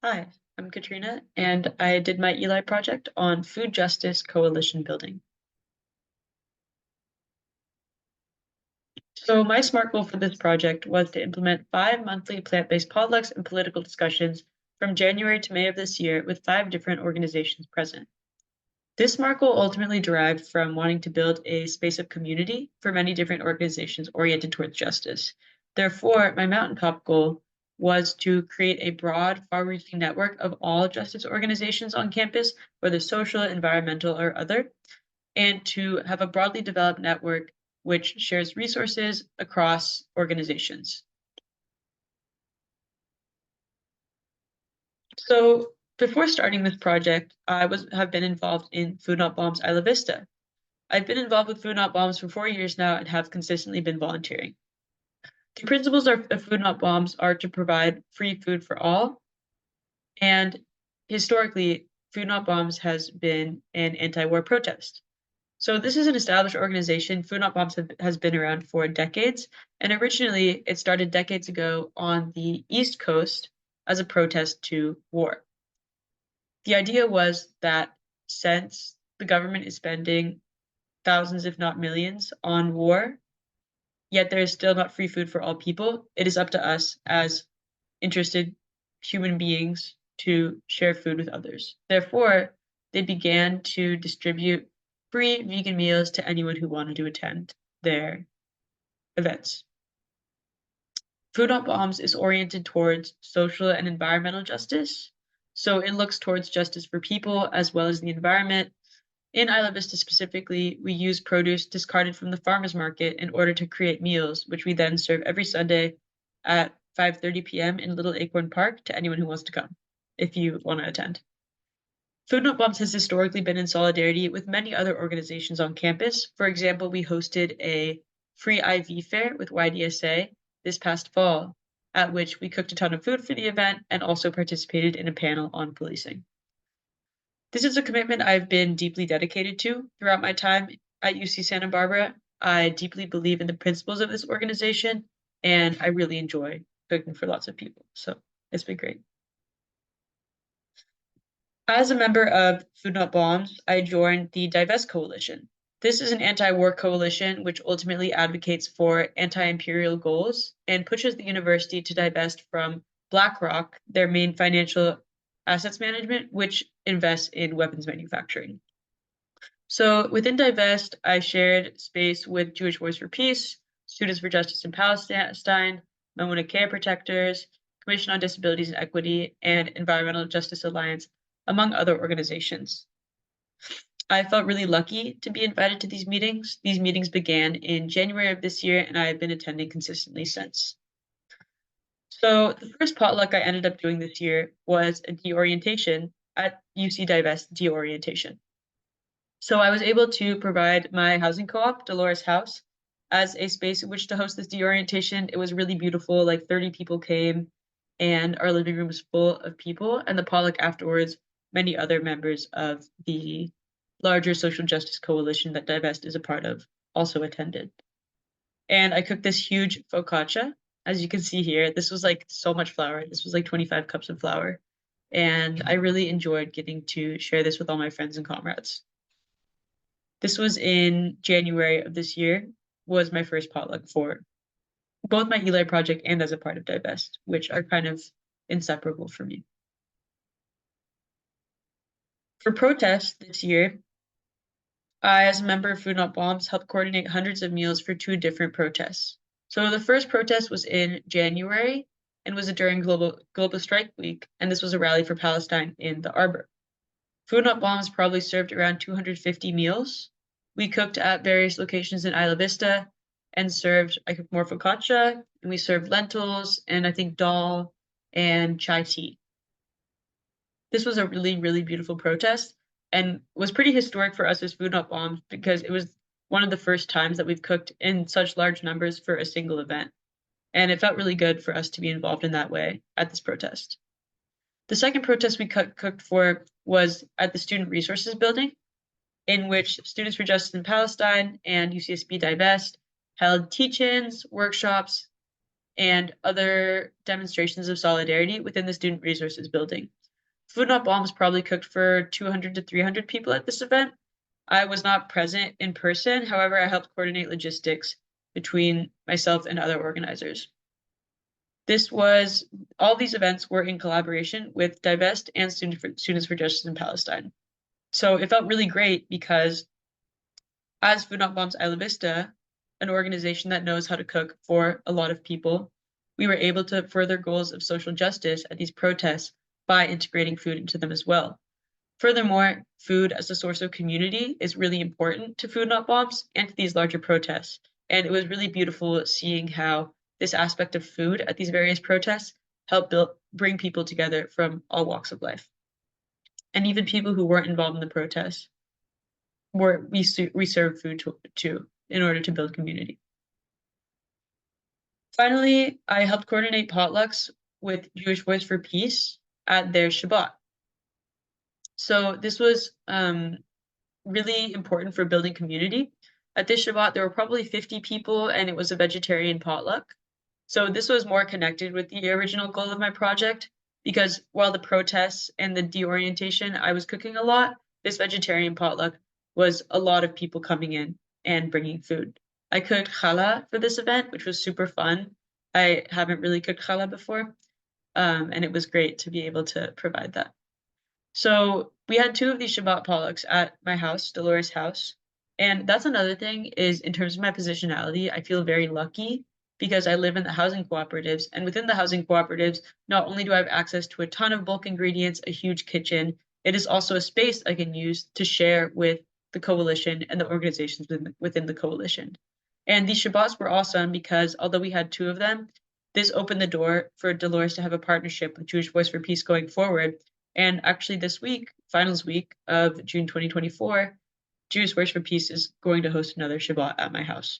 Hi, I'm Katrina, and I did my Eli project on food justice coalition building. So my SMART goal for this project was to implement 5 monthly plant-based potlucks and political discussions from January to May of this year with 5 different organizations present. This SMART goal ultimately derived from wanting to build a space of community for many different organizations oriented towards justice. Therefore, my mountaintop goal was to create a broad, far-reaching network of all justice organizations on campus, whether social, environmental, or other, and to have a broadly developed network which shares resources across organizations. So before starting this project, I have been involved in Food Not Bombs Isla Vista. I've been involved with Food Not Bombs for 4 years now and have consistently been volunteering. The principles of Food Not Bombs are to provide free food for all, and historically, Food Not Bombs has been an anti-war protest. So this is an established organization. Food Not Bombs has been around for decades, and originally it started decades ago on the East Coast as a protest to war. The idea was that since the government is spending thousands, if not millions, on war, yet there is still not free food for all people, it is up to us as interested human beings to share food with others. Therefore, they began to distribute free vegan meals to anyone who wanted to attend their events. Food Not Bombs is oriented towards social and environmental justice. So it looks towards justice for people as well as the environment. In Isla Vista specifically, we use produce discarded from the farmers market in order to create meals, which we then serve every Sunday at 5:30 p.m. in Little Acorn Park to anyone who wants to come, if you want to attend. Food Not Bombs has historically been in solidarity with many other organizations on campus. For example, we hosted a free IV fair with YDSA this past fall, at which we cooked a ton of food for the event and also participated in a panel on policing. This is a commitment I've been deeply dedicated to throughout my time at UC Santa Barbara. I deeply believe in the principles of this organization, and I really enjoy cooking for lots of people. So it's been great. As a member of Food Not Bombs, I joined the Divest Coalition. This is an anti-war coalition which ultimately advocates for anti-imperial goals and pushes the university to divest from BlackRock, their main financial assets management, which invests in weapons manufacturing. So within Divest, I shared space with Jewish Voice for Peace, Students for Justice in Palestine, Mauna Kea Protectors, Commission on Disabilities and Equity, and Environmental Justice Alliance, among other organizations. I felt really lucky to be invited to these meetings. These meetings began in January of this year, and I have been attending consistently since. So the first potluck I ended up doing this year was a deorientation at UC Divest deorientation. So I was able to provide my housing co-op, Dolores House, as a space in which to host this deorientation. It was really beautiful, like 30 people came, and our living room was full of people. And the potluck afterwards, many other members of the larger social justice coalition that Divest is a part of also attended. And I cooked this huge focaccia. As you can see here, this was like so much flour. This was like 25 cups of flour. And I really enjoyed getting to share this with all my friends and comrades. This was in January of this year, was my first potluck for both my Eli project and as a part of Divest, which are kind of inseparable for me. For protest this year, I, as a member of Food Not Bombs, helped coordinate hundreds of meals for 2 different protests. So the first protest was in January and was during Global Strike Week, and this was a rally for Palestine in the Arbor. Food Not Bombs probably served around 250 meals. We cooked at various locations in Isla Vista and I cooked more focaccia, and we served lentils and I think dal and chai tea. This was a really, really beautiful protest and was pretty historic for us as Food Not Bombs because it was one of the first times that we've cooked in such large numbers for a single event. And it felt really good for us to be involved in that way at this protest. The second protest we cooked for was at the Student Resources Building, in which Students for Justice in Palestine and UCSB Divest held teach-ins, workshops, and other demonstrations of solidarity within the Student Resources Building. Food Not Bombs probably cooked for 200 to 300 people at this event. I was not present in person, however, I helped coordinate logistics between myself and other organizers. All these events were in collaboration with Divest and Students for Justice in Palestine. So it felt really great because as Food Not Bombs Isla Vista, an organization that knows how to cook for a lot of people, we were able to further goals of social justice at these protests by integrating food into them as well. Furthermore, food as a source of community is really important to Food Not Bombs and to these larger protests. And it was really beautiful seeing how this aspect of food at these various protests helped bring people together from all walks of life. And even people who weren't involved in the protests, we served food to in order to build community. Finally, I helped coordinate potlucks with Jewish Voice for Peace at their Shabbat. So this was really important for building community. At this Shabbat, there were probably 50 people, and it was a vegetarian potluck. So this was more connected with the original goal of my project, because while the protests and the deorientation, I was cooking a lot, this vegetarian potluck was a lot of people coming in and bringing food. I cooked challah for this event, which was super fun. I haven't really cooked challah before, and it was great to be able to provide that. So we had 2 of these Shabbat potlucks at my house, Dolores' house. And that's another thing is in terms of my positionality, I feel very lucky because I live in the housing cooperatives. And within the housing cooperatives, not only do I have access to a ton of bulk ingredients, a huge kitchen, it is also a space I can use to share with the coalition and the organizations within the coalition. And these Shabbats were awesome because although we had 2 of them, this opened the door for Dolores to have a partnership with Jewish Voice for Peace going forward. And actually this week, finals week of June 2024, Jewish Voice for Peace is going to host another Shabbat at my house.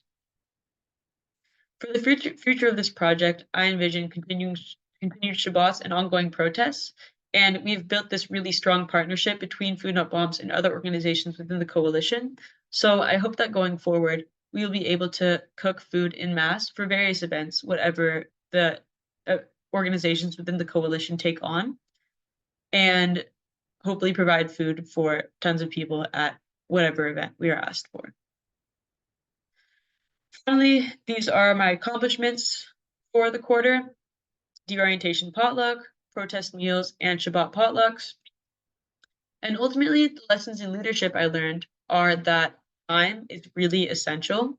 For the future of this project, I envision continued Shabbats and ongoing protests. And we've built this really strong partnership between Food Not Bombs and other organizations within the coalition. So I hope that going forward, we will be able to cook food in mass for various events, whatever the organizations within the coalition take on, and hopefully provide food for tons of people at whatever event we are asked for. Finally, these are my accomplishments for the quarter: deorientation potluck, protest meals, and Shabbat potlucks. And ultimately, the lessons in leadership I learned are that time is really essential.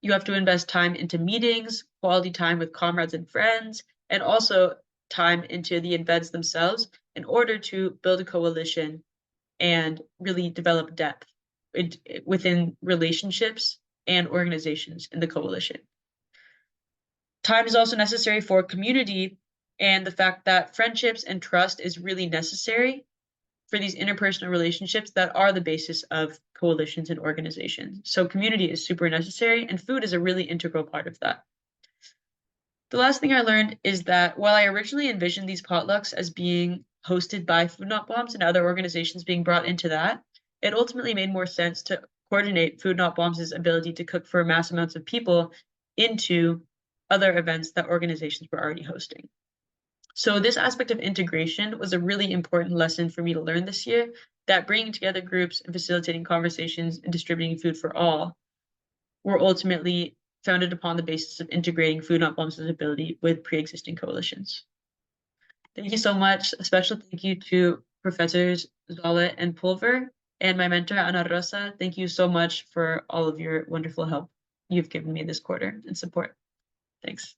You have to invest time into meetings, quality time with comrades and friends, and also time into the events themselves in order to build a coalition and really develop depth within relationships and organizations in the coalition. Time is also necessary for community, and the fact that friendships and trust is really necessary for these interpersonal relationships that are the basis of coalitions and organizations. So community is super necessary, and food is a really integral part of that. The last thing I learned is that while I originally envisioned these potlucks as being hosted by Food Not Bombs and other organizations being brought into that, it ultimately made more sense to coordinate Food Not Bombs' ability to cook for mass amounts of people into other events that organizations were already hosting. So this aspect of integration was a really important lesson for me to learn this year, that bringing together groups and facilitating conversations and distributing food for all were ultimately founded upon the basis of integrating Food Not Bombs' ability with pre-existing coalitions. Thank you so much. A special thank you to Professors Zolle and Pulver and my mentor, Ana Rosa. Thank you so much for all of your wonderful help you've given me this quarter and support. Thanks.